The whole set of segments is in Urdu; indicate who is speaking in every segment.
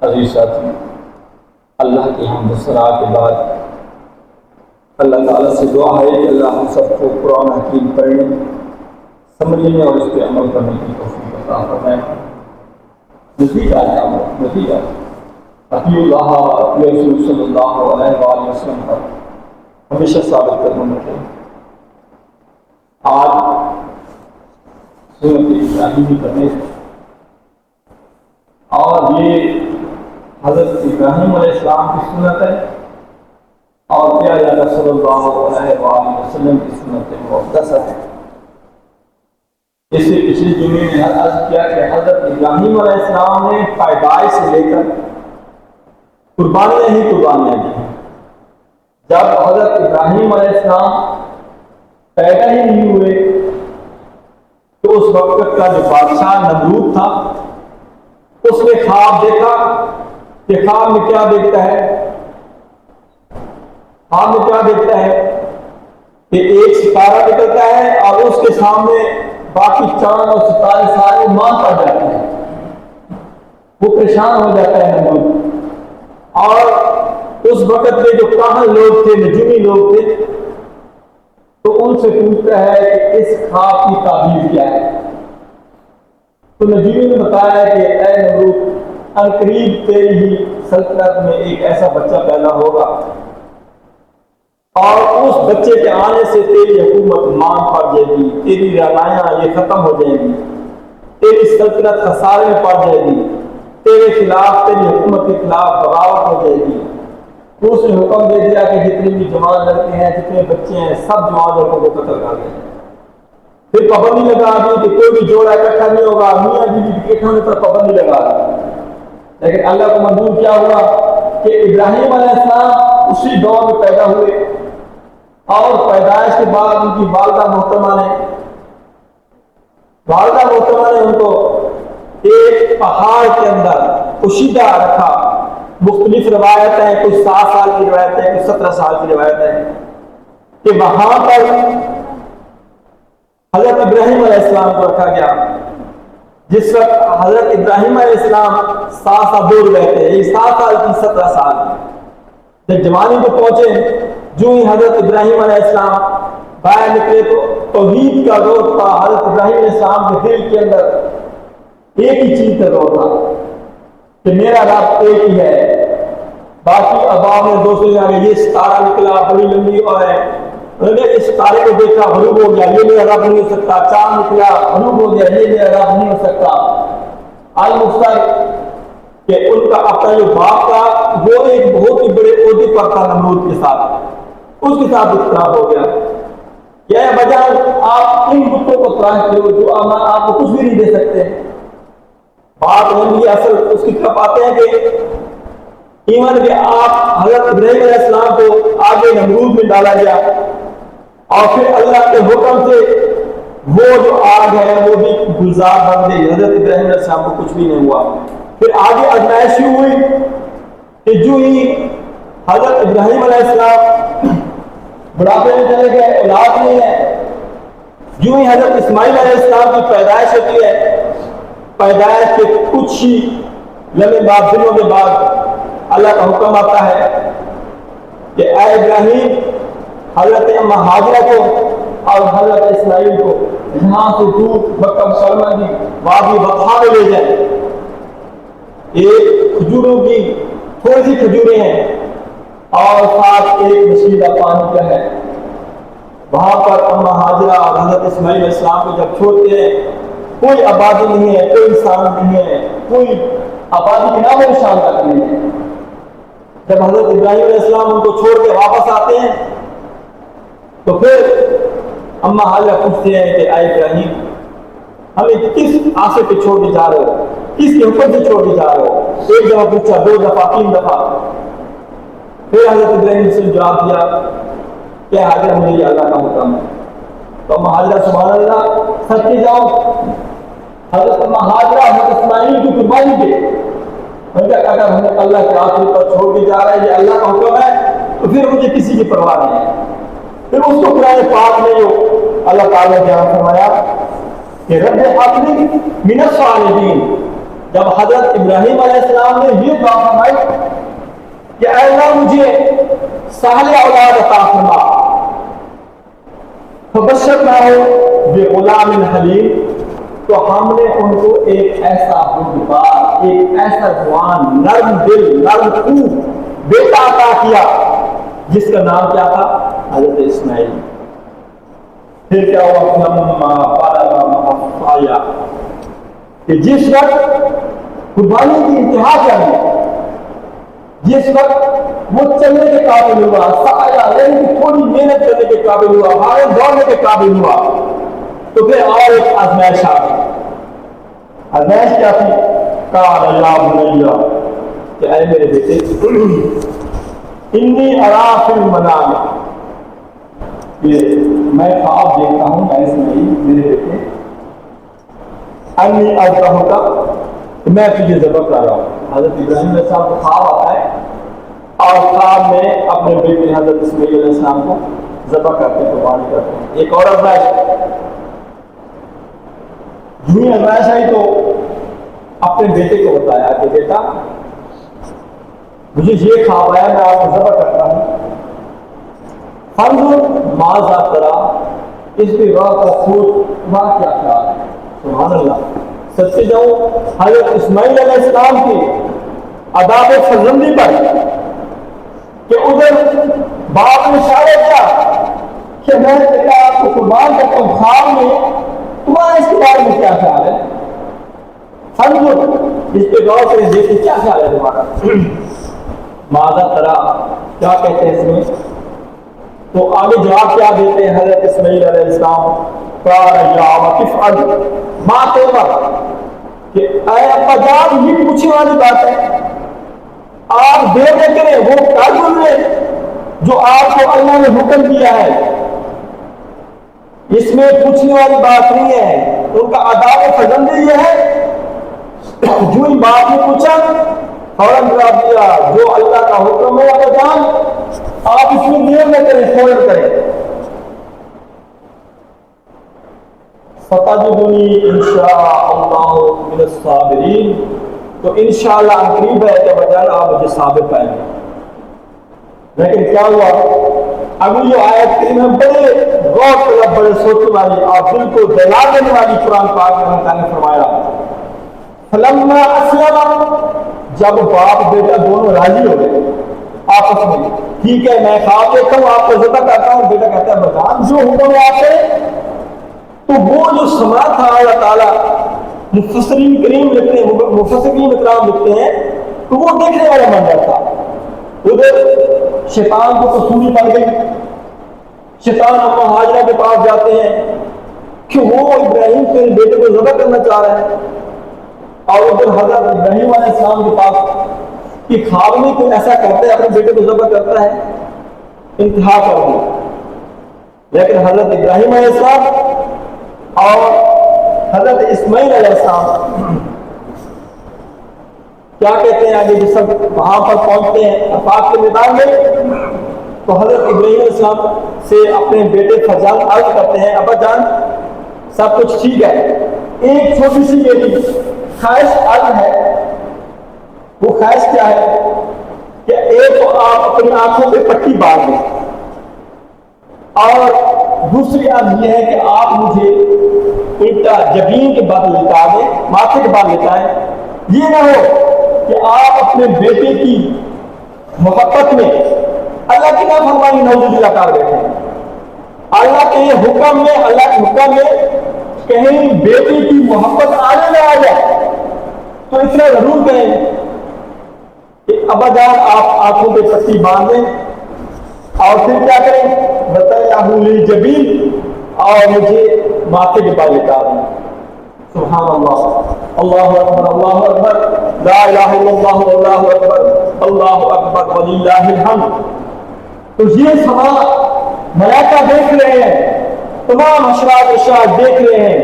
Speaker 1: عزیز ساتھی، اللہ کی حمد و ثنا کے بعد اللہ تعالیٰ سے دعا ہے کہ اللہ ہم سب کو قرآن حکیم پڑھنے، سمجھنے اور اس پہ عمل کرنے کی توفیق عطا فرمائے۔ نتیجہ اطیع اللہ اطیع رسول صلی اللہ علیہ وآلہ وسلم پر ہمیشہ ثابت قدم رکھیں۔ آج سنت ابراہیمی کرنے اور یہ حضرت ابراہیم علیہ السلام کی سنت ہے اور پیارے آقا صلی اللہ علیہ وآلہ وسلم کی سنت مقدسہ ہے۔ اس سے پچھلے جمعے میں عرض کیا کہ حضرت ابراہیم علیہ السلام نے پیدائش سے لے کر قربانیاں ہی قربانیاں دی۔ جب حضرت ابراہیم علیہ السلام پیدا ہی نہیں ہوئے تو اس وقت کا جو بادشاہ نمرود تھا اس نے خواب دیکھا کہ خواب میں کیا دیکھتا ہے؟ خواب میں کیا دیکھتا ہے کہ ایک ستارہ نکلتا ہے اور اس کے سامنے باقی چاند اور ستارے سارے مان پڑ جاتے ہیں۔ وہ پریشان ہو جاتا ہے نمرود، اور اس وقت میں جو کاہن لوگ تھے، نجومی لوگ تھے، تو ان سے پوچھتا ہے کہ اس خواب کی تعبیر کیا ہے؟ تو نجومی نے بتایا کہ اے نمرود، عنقریب تیری ہی سلطنت میں ایک ایسا بچہ پیدا ہوگا اور اس بچے کے آنے سے تیری حکومت مان پڑ جائے گی، تیری رعایاں یہ ختم ہو جائیں گی، تیری سلطنت خسارے میں پڑ جائے گی، تیرے خلاف، تیری حکومت کے خلاف بغاوت ہو جائے گی۔ تو اس نے حکم دے دیا کہ جتنے بھی جوان لڑکے ہیں، جتنے بچے ہیں، سب جوان لڑکوں کو قتل کر دیں۔ پھر پابندی لگا دی کہ کوئی بھی جوڑا اکٹھا نہیں ہوگا، میاں بیوی اکٹھا ہونے پر پابندی لگا دی۔ لیکن اللہ کو منظور کیا ہوا کہ ابراہیم علیہ السلام اسی دور میں پیدا ہوئے اور پیدائش کے بعد ان کی والدہ محترمہ نے ان کو ایک پہاڑ کے اندر پوشیدہ رکھا۔ مختلف روایت ہیں، کچھ 7 سال کی روایت ہے، کچھ 17 سال کی روایت ہے کہ وہاں پر حضرت ابراہیم علیہ السلام کو رکھا گیا۔ جس وقت حضرت ابراہیم علیہ السلام 7 سال دور گئے تھے، یہ 7 سال کی 17 سال جب جوانی کو پہنچے، جو ہی حضرت ابراہیم علیہ السلام باہر نکلے تو توحید کا دور تھا۔ حضرت ابراہیم علیہ السلام کے دل کے اندر ایک ہی چیز کا دور تھا کہ میرا رب ایک ہی ہے۔ باقی اباب نے دوسرے جگہ یہ ستارہ نکلا بڑی لمبی اور ہے، انہوں نے اس ستارے کو دیکھا، غروب ہو گیا، یہ میرا رب نہیں ہو سکتا۔ چاند نکلا، غروب ہو گیا، یہ میرا رب نہیں ہو سکتا۔ المختار کہ ان کا اپنا جو باپ تھا وہ ایک بہت ہی بڑے عہدے پر تھا نمرود کے ساتھ، اس کے ساتھ اختلاف ہو گیا کہ اے بجائے آپ ان بتوں کو تراشتے ہو جو آپ کو کچھ بھی نہیں دے سکتے۔ بات یہ اصل اس کی طرف آتے ہیں کہ ایمان کہ آپ حضرت ابراہیم علیہ السلام کو آگے نمرود میں ڈالا گیا اور پھر اللہ کے حکم سے وہ جو آگ ہے وہ بھی گلزار بن گئی۔ حضرت ابراہیم علیہ السلام کو کچھ بھی نہیں ہوا۔ پھر آگے آزمائش ہوئی کہ جو ہی حضرت ابراہیم علیہ السلام بڑھاپے میں چلے گئے، اولاد نہیں ہے، جو ہی حضرت اسماعیل علیہ السلام کی پیدائش ہوتی ہے، پیدائش کے کچھ ہی لمحے بعد، دنوں کے بعد اللہ کا حکم آتا ہے کہ اے ابراہیم، حضرت اماں ہاجرہ کو اور حضرت اسماعیل کو یہاں سے دور مکہ مکرمہ کی وادی بطحا میں لے جائیں۔ ایک کھجوروں کی تھوڑی سی کھجوریں ہیں اور ساتھ ایک مشیدہ پانی کا ہے۔ وہاں پر اماں ہاجرہ اور حضرت اسماعیل علیہ السلام کو جب چھوڑتے ہیں، کوئی آبادی نہیں ہے، کوئی انسان نہیں ہے، کوئی آبادی کے نام و نشان تک نہیں ہے۔ جب حضرت ابراہیم علیہ السلام ان کو چھوڑ کے واپس آتے ہیں تو پھر اماں حاجرہ پوچھتے ہیں کہ اے ابراہیم، ہمیں کس آسے پہ چھوڑ کے جا رہے ہو، کس کے حکم سے چھوڑ کے جا رہے ہو؟ ایک دفعہ پوچھا، 2 دفعہ، 3 دفعہ۔ پھر حضرت ابراہیم سے جواب دیا کہ حاجرہ مجھے یہ اللہ کا حکم ہے۔ تو اماں حاجرہ سبحان اللہ سچ کے جاؤ، حضرت اماں حاجرہ حضرت اسماعیل کی قربانی دے۔ اگر ہمیں اللہ کے آخری پر چھوڑ کے جا رہا ہے، یہ اللہ کا حکم ہے، تو پھر مجھے کسی کی پرواہ نہیں ہے۔ پھر اس کو قرآن پاک میں جو اللہ تعالیٰ نے بیان فرمایا کہ رب حبلی من الصالحین، جب حضرت ابراہیم علیہ السلام نے یہ دعا کہ اے اللہ مجھے صالح اولاد عطا فرما، فبشرناہ بغلام حلیم، تو ہم نے ان کو ایک ایسا بردبار، ایک ایسا جوان، نرم دل، نرم خو بیٹا عطا کیا جس کا نام کیا تھا؟ حضرت اسماعیل۔ پھر کیا ہوا؟ کہ جس وقت قربانی کی انتہا کرنے، جس وقت وہ چلنے کے قابل ہوا، سایہ یعنی کہ تھوڑی محنت کرنے کے قابل ہوا، بھاگنے دوڑنے کے قابل ہوا، تو پھر اور ایک آزمائش آ گئی۔ آزمائش کیا تھی؟ قال یا بنی، کہ اے میرے بیٹے، انی ارا فی المنام، کہ میں خواب دیکھتا ہوں، میں اسماعیل میرے بیٹے، انی اذبحک، میں تجھے ذبح کر رہا ہوں۔ حضرت ابراہیم علیہ السلام کو خواب آتا ہے اور خواب میں اپنے بیٹے حضرت اسماعیل علیہ السلام کو ذبح کرتے ہیں، قربانی کرتے ہیں۔ ایک اور آزمائش، یوں آزمائش آئی تو اپنے بیٹے کو بتایا کہ بیٹا مجھے یہ خواب آیا، میں آپ کو ذبح کرتا ہوں، فانظر ماذا تری، اس پہ غور کا سوچ، تمہارا کیا خیال ہے؟ سبحان اللہ، سچے جاؤں حضرت اسماعیل علیہ السلام کی آداب فرزندی پر، کہ ادھر باپ نے اشارہ کیا کہ میں بیٹا آپ کو قربان کرتا ہوں، خواب میں تمہارا اس کے بارے میں کیا خیال ہے؟ فانظر، اس پہ غور کریں، دیکھیں کیا خیال ہے تمہارا۔ ماذا تری، کیا کہتے ہیں اس میں؟ تو آگے جواب کیا دیتے ہیں حضرت اسماعیل علیہ السلام؟ قال یا ابت افعل ما تؤمر، کہ اے ابا جان یہ پوچھنے والی بات ہے، آپ دیر نہ کریں، وہ کر لیں جو آپ کو اللہ نے حکم دیا ہے، اس میں پوچھنے والی بات نہیں ہے۔ ان کا آداب فرزندی یہ ہے، جو ہی باپ نے پوچھا فوراً جواب دیا، جو اللہ کا حکم ہے ابا جان آپ اس میں دیر نہ کریں، فوراً کریں۔ ستجدنی انشاءاللہ من الصابرین، تو انشاءاللہ قریب ہے کہ ابا جان آپ مجھے صابر پائیں گے۔ لیکن کیا ہوا؟ اگلی جو آیت کریمہ بڑے غور طلب، بڑے سوچنے والی اور دل کو دلا دینے والی قرآن پاک میں اللہ تعالیٰ نے فرمایا، فلما اسلم، جب باپ بیٹا دونوں راضی ہو گئے آپس میں، ٹھیک ہے میں خواب دیکھتا ہوں، آپ کو ذبح کرتا ہوں، بیٹا کہتا ہے بتا جو حکم ہے آپ کریں، تو وہ جو سما تھا اللہ تعالیٰ، مفسرین کریم لکھتے ہیں، مفسرین اکرام لکھتے ہیں، تو وہ دیکھنے والا منظر تھا۔ ادھر شیطان کو قصوری پڑ گئی، شیطان اما ہاجرہ کے پاس جاتے ہیں کہ وہ ابراہیم کے بیٹے کو ذبح کرنا چاہ رہے ہیں، اور ادھر حضرت ابراہیم علیہ السلام کے پاس کہ خواب میں کوئی ایسا کرتا ہے، اپنے بیٹے کو ذبح کرتا ہے، انتہا کر دی۔ لیکن حضرت ابراہیم علیہ السلام اور حضرت اسماعیل علیہ السلام کیا کہتے ہیں آگے جب سب وہاں پر پہنچتے ہیں عرفات کے میدان میں، تو حضرت ابراہیم علیہ السلام سے اپنے بیٹے فرزند عرض کرتے ہیں ابا جان سب کچھ ٹھیک ہے، ایک چھوٹی سی میری خواہش عرض ہے۔ وہ خواہش کیا ہے کہ ایک تو آپ اپنی آنکھوں پہ پٹی باندھ لیں، اور دوسری عرض یہ ہے کہ آپ مجھے الٹا جبین کے بعد لٹا دیں، ماتھے کے بعد لٹائیں، یہ نہ ہو کہ آپ اپنے بیٹے کی محبت میں اللہ کی نافرمانی نعوذ باللہ کر بیٹھے، اللہ کے حکم میں، اللہ کے حکم میں کہیں بیٹے کی محبت آنے نہ آ جائے، تو اتنا ضرور کہیں کہ ابا جان آپ آنکھوں پہ پٹی باندھ دیں، اور پھر کیا کریں بتائیں جبین، اور مجھے ماتھے کے بال لٹا دیں۔ سبحان اللہ، اللہ اکبر، اللہ اکبر، لا الہ الا اللہ، اللہ اکبر، اللہ اکبر وللہ الحمد۔ تو یہ سما ملائکہ دیکھ رہے ہیں، تمام اشراط اشراط دیکھ رہے ہیں۔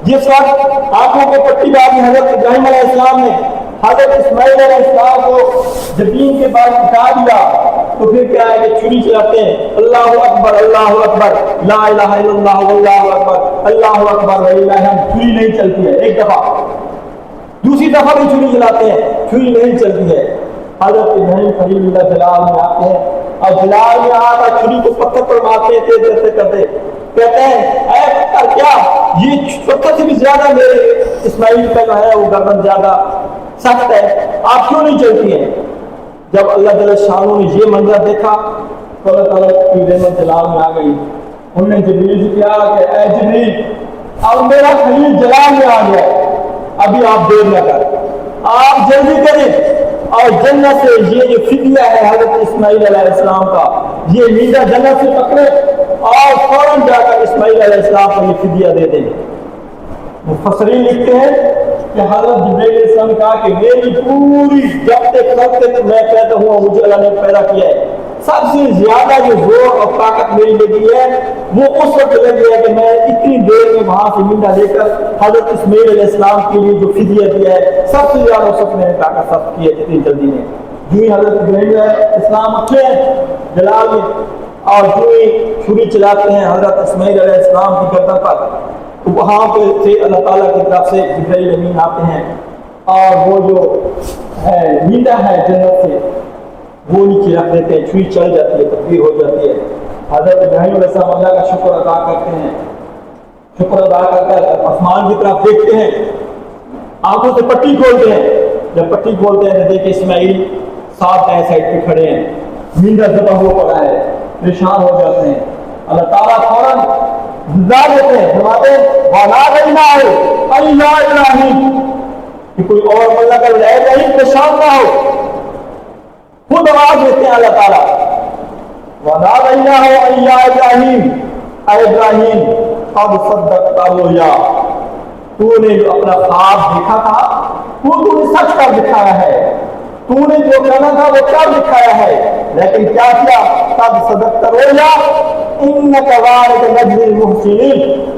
Speaker 1: جس وقت آنکھوں کو پٹی باندھی حضرت ابراہیم علیہ السلام نے حضرت اسماعیل علیہ السلام کو جبین کے بعد ہٹا دیا، تو پھر کیا ہے کہ چھری چلاتے ہیں، اللہ اکبر، اللہ اکبر، لا الہ الا اللہ، واللہ اکبر، اللہ اکبر وللہ الحمد۔ چھری نہیں چلتی ہے، ایک دفعہ، دوسری دفعہ بھی چھری چلاتے ہیں، چھری نہیں چلتی ہے۔ حضرت ابراہیم خلیل اللہ جلال میں آتے ہیں اور جلال میں آ کر چھری کو پتھر پر مارتے ہیں تیز کرتے کرتے، کہتے ہیں اے پتھر کیا یہ پتھر سے بھی زیادہ میرے اسماعیل کا جو ہے وہ گردن زیادہ سخت ہے، آپ کیوں نہیں چلتی ہیں؟ جب اللہ جل شانہ نے یہ منظر دیکھا تو اللہ تعالیٰ کی رحمت جلال میں آ گئی. انہوں نے جبریل سے کہا کہ اے جبریل اب میرا خلیل جلال میں آ گیا، ابھی آپ دیر نہ کر، آپ جلدی کریں اور جنت سے یہ جو فدیہ ہے حضرت اسماعیل علیہ السلام کا، یہ میڈا جنت سے پکڑے اور فوراً جا کر اسماعیل علیہ السلام کو یہ فدیہ دے دیں. مفسرین لکھتے ہیں کہ حضرت جبرائیل علیہ السلام نے کہا کہ میری پوری جب تک میں پیدا ہوا مجھے اللہ نے پیدا کیا ہے، سب سے زیادہ جو زور اور طاقت میری لگی ہے وہ اس وقت لگی ہے کہ میں اتنی دیر میں وہاں سے میڈا لے کر حضرت اسماعیل علیہ السلام کے لیے جو فدیہ دیا ہے سب سے زیادہ اس وقت میں نے طاقت سب کی ہے اتنی جلدی میں. جو ہی حضرت ابراہیم علیہ السلام اٹھے جلال میں اور جو ہی چھری چلاتے ہیں حضرت اسماعیل علیہ السلام کی گردن پر، تو وہاں پہ سے اللہ تعالیٰ کی طرف سے جبرائیل امین آتے ہیں اور وہ جو ہے میڈا ہے جنت سے وہ نیچے رکھ دیتے ہیں، چھری چل جاتی ہے، تبدیل ہو جاتی ہے. حضرت ابراہیم علیہ السلام اللہ کا شکر ادا کرتے ہیں، شکر ادا کر آسمان کی طرف دیکھتے ہیں، آنکھوں سے پٹی کھولتے ہیں. جب پٹی کھولتے ہیں تو دیکھیں اسماعیل ساتھ دائیں سائڈ پہ کھڑے ہیں، میڈا ذبح ہو پڑا ہے، پریشان ہو جاتے ہیں. اللہ تعالیٰ فوراً زندہ دیتے ہیں، فرماتے ہیں وَنَادَيْنَاهُ أَن يَا إِبْرَاهِيمُ کہ کوئی اور ملا کر اے ابراہیم پریشان نہ ہو، خود آواز دیتے ہیں اللہ تعالیٰ وَنَادَيْنَاهُ أَن يَا إِبْرَاهِيمُ اے ابراہیم قَدْ صَدَّقْتَ الرُّؤْيَا تو نے جو اپنا خواب دیکھا تھا وہ تو نے سچ کر دکھایا ہے، تو نے جو کہنا تھا وہ کر دکھایا ہے. لیکن کیا کیا؟ قَدْ صَدَقْتَ الرُّؤْيَا إِنَّ كَذَلِكَ نَجْزِي الْمُحْسِنِينَ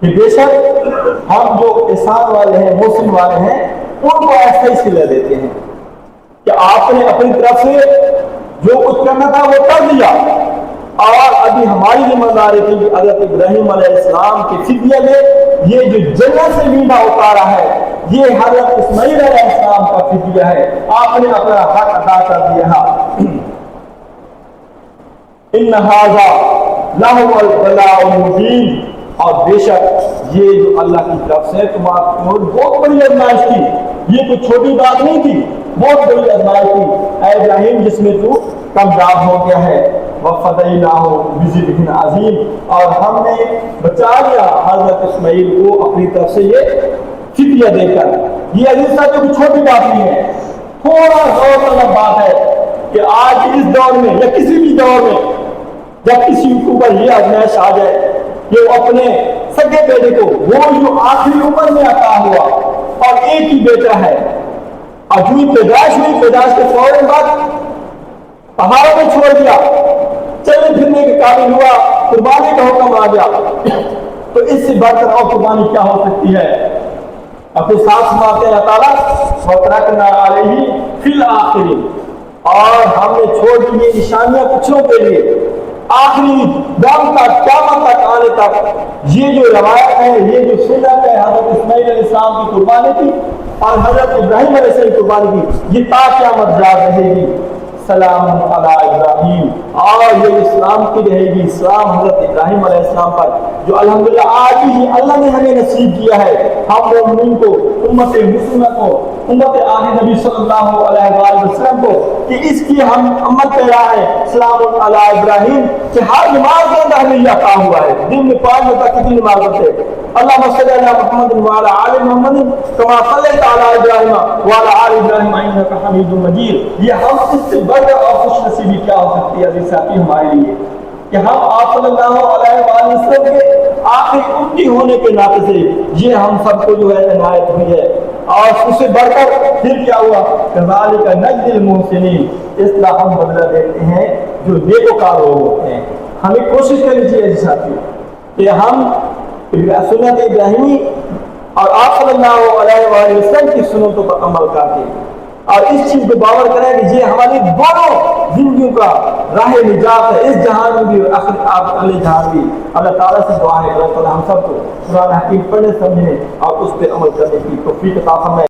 Speaker 1: کہ بے شک ہم جو احسان والے ہیں محسن والے ہیں ان کو ایسا ہی صلہ دیتے ہیں کہ آپ نے اپنی طرف سے جو کچھ کرنا تھا وہ کر دیا، اور ابھی ہماری ذمہ داری تھی کہ حضرت ابراہیم علیہ السلام کے فدیہ میں یہ جو جنت سے میڈا اتارا ہے یہ حضرت اسماعیل علیہ السلام کا فدیہ ہے، آپ نے اپنا حق ادا کر دیا. ان ھذا لہو البلاء المبین اور بے شک یہ جو اللہ کی طرف سے تمہاری بہت بڑی آزمائش تھی، یہ کوئی چھوٹی بات نہیں تھی، بہت بڑی آزمائش تھی اے ابراہیم جس میں تو کامیاب ہو گیا ہے. وَفَدَيْنَاهُ بِذِبْحٍ عَظِيمٍ اور ہم نے بچا لیا حضرت اسماعیل کو اپنی طرف سے یہ فدیہ دے کر. یہ عزیز صاحب کوئی چھوٹی بات نہیں ہے، تھوڑا غور طلب بات ہے کہ آج اس دور میں یا کسی بھی دور میں جب کسی کے اوپر یہ آزمائش آ جائے کہ وہ اپنے سگے بیٹے کو وہ جو آخری عمر میں عطا ہوا اور ایک ہی بیٹا ہے اور جو ہی پیدائش ہوئی پیدائش کے فوراً بعد پہاڑوں میں چھوڑ دیا، چلنے پھرنے کے قابل ہوا، قربانی کا حکم آ گیا، تو اس سے بڑھ کر اور قربانی کیا ہو سکتی ہے؟ اپنے ساتھ سناتے ہیں اللہ تعالیٰ وَتَرَكْنَا عَلَيْهِ فِي الْآخِرِينَ اور ہم نے چھوڑ دی یہ نشانیاں کچھوں کے لیے آخری دم تک قیامت تک آنے تک. یہ جو روایت ہے یہ جو سنت ہے حضرت اسماعیل علیہ السلام کی قربانی کی اور حضرت ابراہیم علیہ السلام کی قربانی کی، یہ تا قیامت یاد رہے گی. سلام علی ابراہیم اور یہ اسلام کی رہے گی، اسلام حضرت ابراہیم علیہ السلام پر جو الحمدللہ آج بھی اللہ نے ہمیں نصیب کیا ہے ہم مومنین کو، امت مسلمہ کو، امت آخر نبی صلی اللہ علیہ وآلہ وسلم کو کہ اس کی ہم امت پہ ہے. سلام علی ابراہیم کہ ہر نماز کے اندر ہمیں یہ عطا ہوا ہے. دن میں 5 بجے تک کتنی نماز پڑھتے ہیں؟ اللہم صلی علی محمد وعلی آل محمد کما صلیت علی ابراہیم وعلی آل ابراہیم انک حمید مجید. یہ ہم اس سے بڑھ اور خوش نصیبی کیا ہو سکتی ہے عزیز ساتھی ہمارے لیے کہ ہم آپ صلی اللہ علیہ وآلہ وسلم کے آخری امتی ہونے کے ناطے سے یہ ہم سب کو جو ہے عنایت ہوئی ہے. اور اس سے بڑھ کر پھر کیا ہوا؟ کذالک نجزی المحسنین، اس طرح ہم بدلہ دیتے ہیں جو نیکوکار لوگ ہوتے ہیں. ہمیں کوشش کرنی چاہیے عزیز ساتھی کہ ہم سنت ابراہیمی اور آپ صلی اللہ علیہ وآلہ وسلم کی سنتوں پر عمل کرتے اور اس چیز کو باور کریں کہ یہ ہماری دونوں زندگیوں کا راہ نجات ہے، اس جہان میں بھی اور اگلے جہان بھی. اللہ تعالیٰ سے دعا ہے اللہ تعالیٰ ہم سب کو قرآن حکیم پڑھنے سمجھنے اور اس پہ عمل کرنے کی توفیق عطا فرمائے.